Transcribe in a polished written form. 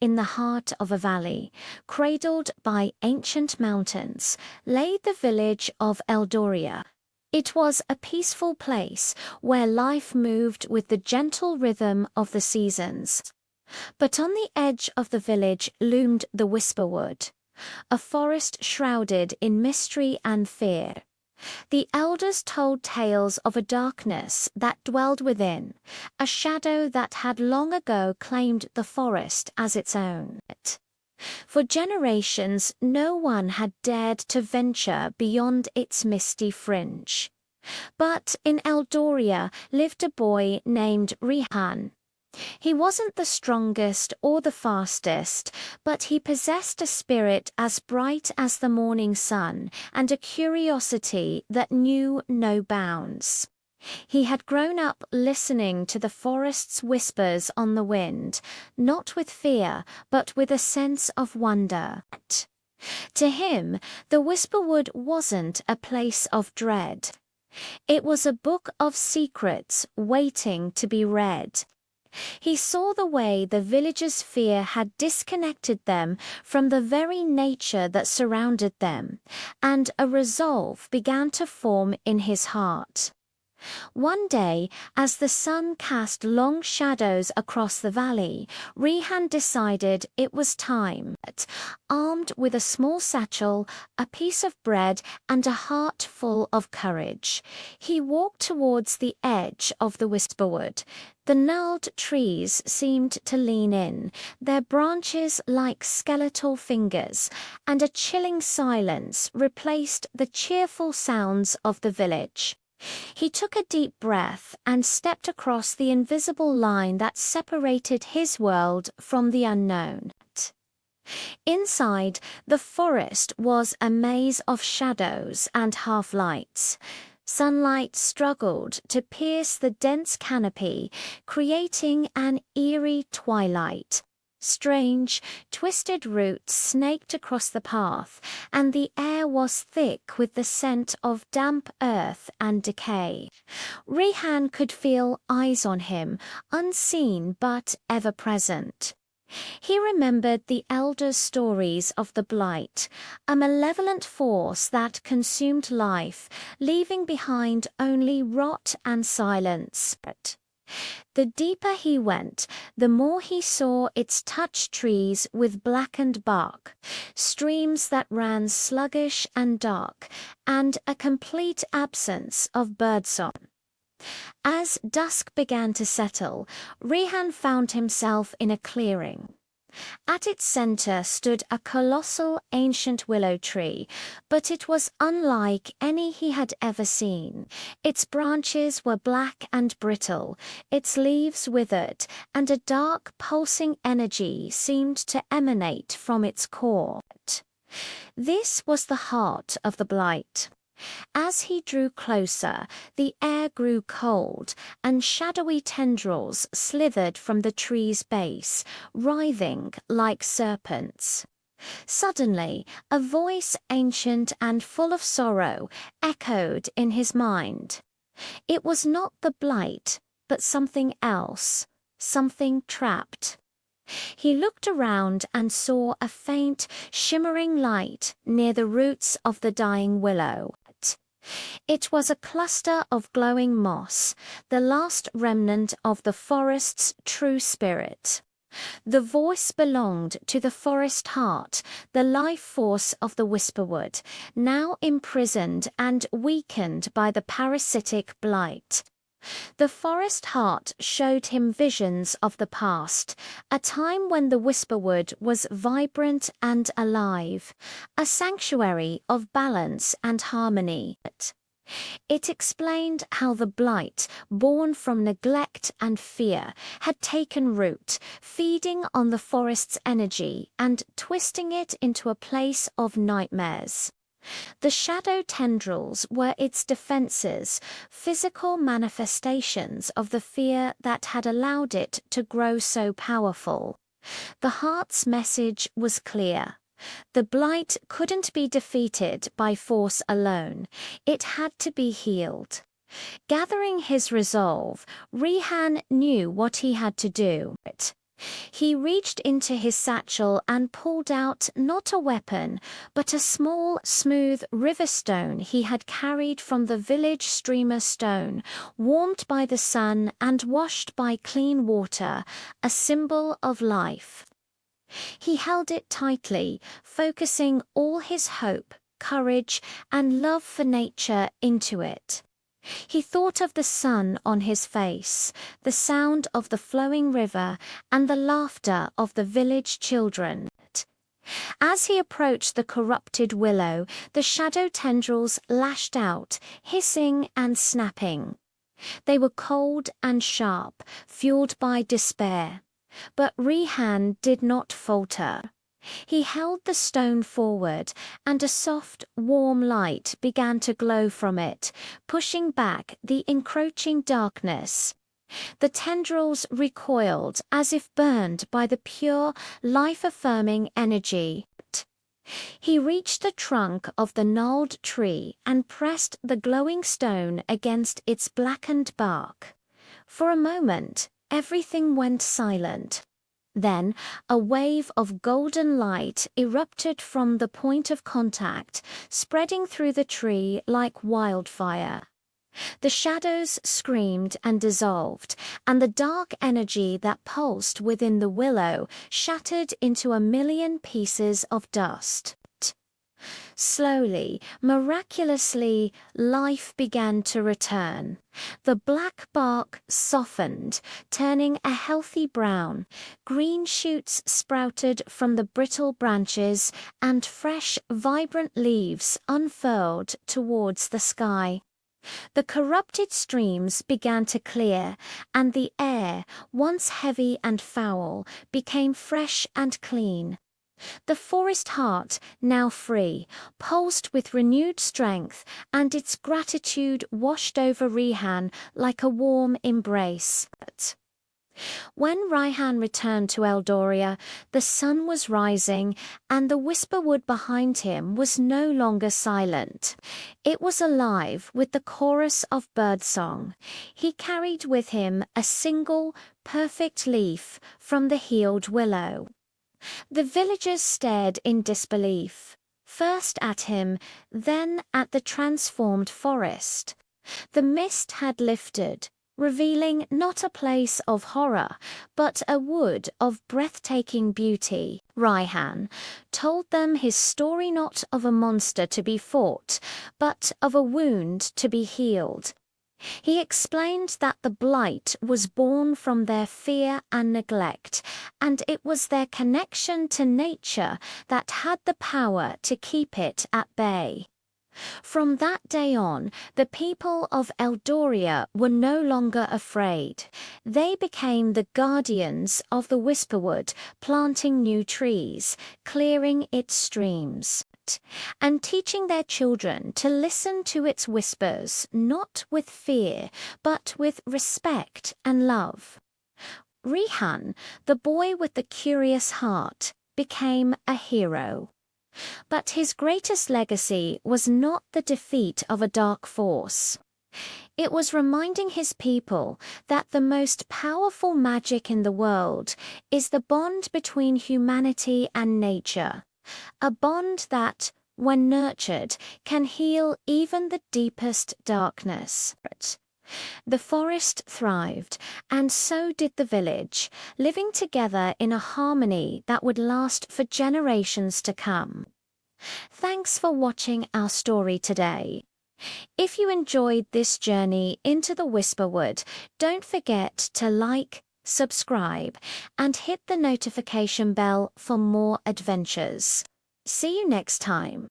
In the heart of a valley, cradled by ancient mountains, lay the village of Eldoria. It was a peaceful place where life moved with the gentle rhythm of the seasons. But on the edge of the village loomed the Whisperwood, a forest shrouded in mystery and fear. The elders told tales of a darkness that dwelled within, a shadow that had long ago claimed the forest as its own. For generations, no one had dared to venture beyond its misty fringe. But in Eldoria lived a boy named Rihan. He wasn't the strongest or the fastest, but he possessed a spirit as bright as the morning sun and a curiosity that knew no bounds. He had grown up listening to the forest's whispers on the wind, not with fear, but with a sense of wonder. To him, the Whisperwood wasn't a place of dread. It was a book of secrets waiting to be read. He saw the way the villagers' fear had disconnected them from the very nature that surrounded them, and a resolve began to form in his heart. One day, as the sun cast long shadows across the valley, Rihan decided it was time. Armed with a small satchel, a piece of bread, and a heart full of courage, he walked towards the edge of the Whisperwood. The gnarled trees seemed to lean in, their branches like skeletal fingers, and a chilling silence replaced the cheerful sounds of the village. He took a deep breath and stepped across the invisible line that separated his world from the unknown. Inside, the forest was a maze of shadows and half-lights. Sunlight struggled to pierce the dense canopy, creating an eerie twilight. Strange, twisted roots snaked across the path, and the air was thick with the scent of damp earth and decay. Rihan could feel eyes on him, unseen but ever present. He remembered the elders' stories of the Blight, a malevolent force that consumed life, leaving behind only rot and silence. The deeper he went, the more he saw its touched trees with blackened bark, streams that ran sluggish and dark, and a complete absence of birdsong. As dusk began to settle, Rihan found himself in a clearing. At its center stood a colossal ancient willow tree, but it was unlike any he had ever seen. Its branches were black and brittle, its leaves withered, and a dark, pulsing energy seemed to emanate from its core. This was the heart of the Blight. As he drew closer, the air grew cold, and shadowy tendrils slithered from the tree's base, writhing like serpents. Suddenly, a voice ancient and full of sorrow echoed in his mind. It was not the Blight, but something else, something trapped. He looked around and saw a faint, shimmering light near the roots of the dying willow. It was a cluster of glowing moss, the last remnant of the forest's true spirit. The voice belonged to the forest heart, the life force of the Whisperwood, now imprisoned and weakened by the parasitic Blight. The forest heart showed him visions of the past, a time when the Whisperwood was vibrant and alive, a sanctuary of balance and harmony. It explained how the Blight, born from neglect and fear, had taken root, feeding on the forest's energy and twisting it into a place of nightmares. The shadow tendrils were its defenses, physical manifestations of the fear that had allowed it to grow so powerful. The heart's message was clear. The Blight couldn't be defeated by force alone. It had to be healed. Gathering his resolve, Rihan knew what he had to do. He reached into his satchel and pulled out not a weapon, but a small, smooth river stone he had carried from the village streamer stone, warmed by the sun and washed by clean water, a symbol of life. He held it tightly, focusing all his hope, courage, and love for nature into it. He thought of the sun on his face, the sound of the flowing river, and the laughter of the village children. As he approached the corrupted willow, the shadow tendrils lashed out, hissing and snapping. They were cold and sharp, fueled by despair. But Rihan did not falter. He held the stone forward, and a soft, warm light began to glow from it, pushing back the encroaching darkness. The tendrils recoiled as if burned by the pure, life-affirming energy. He reached the trunk of the gnarled tree and pressed the glowing stone against its blackened bark. For a moment, everything went silent. Then a wave of golden light erupted from the point of contact, spreading through the tree like wildfire. The shadows screamed and dissolved, and the dark energy that pulsed within the willow shattered into a million pieces of dust. Slowly, miraculously, life began to return. The black bark softened, turning a healthy brown. Green shoots sprouted from the brittle branches, and fresh, vibrant leaves unfurled towards the sky. The corrupted streams began to clear, and the air, once heavy and foul, became fresh and clean. The forest heart, now free, pulsed with renewed strength, and its gratitude washed over Rihan like a warm embrace. When Rihan returned to Eldoria, the sun was rising, and the whisperwood behind him was no longer silent. It was alive with the chorus of birdsong. He carried with him a single, perfect leaf from the healed willow. The villagers stared in disbelief, first at him, then at the transformed forest. The mist had lifted, revealing not a place of horror, but a wood of breathtaking beauty. Rihan told them his story not of a monster to be fought, but of a wound to be healed. He explained that the blight was born from their fear and neglect, and it was their connection to nature that had the power to keep it at bay. From that day on, the people of Eldoria were no longer afraid. They became the guardians of the whisperwood, planting new trees, clearing its streams, and teaching their children to listen to its whispers, not with fear, but with respect and love. Rihan, the boy with the curious heart, became a hero. But his greatest legacy was not the defeat of a dark force. It was reminding his people that the most powerful magic in the world is the bond between humanity and nature, a bond that, when nurtured, can heal even the deepest darkness. The forest thrived, and so did the village, living together in a harmony that would last for generations to come. Thanks for watching our story today. If you enjoyed this journey into the Whisperwood, don't forget to like, subscribe, and hit the notification bell for more adventures. See you next time.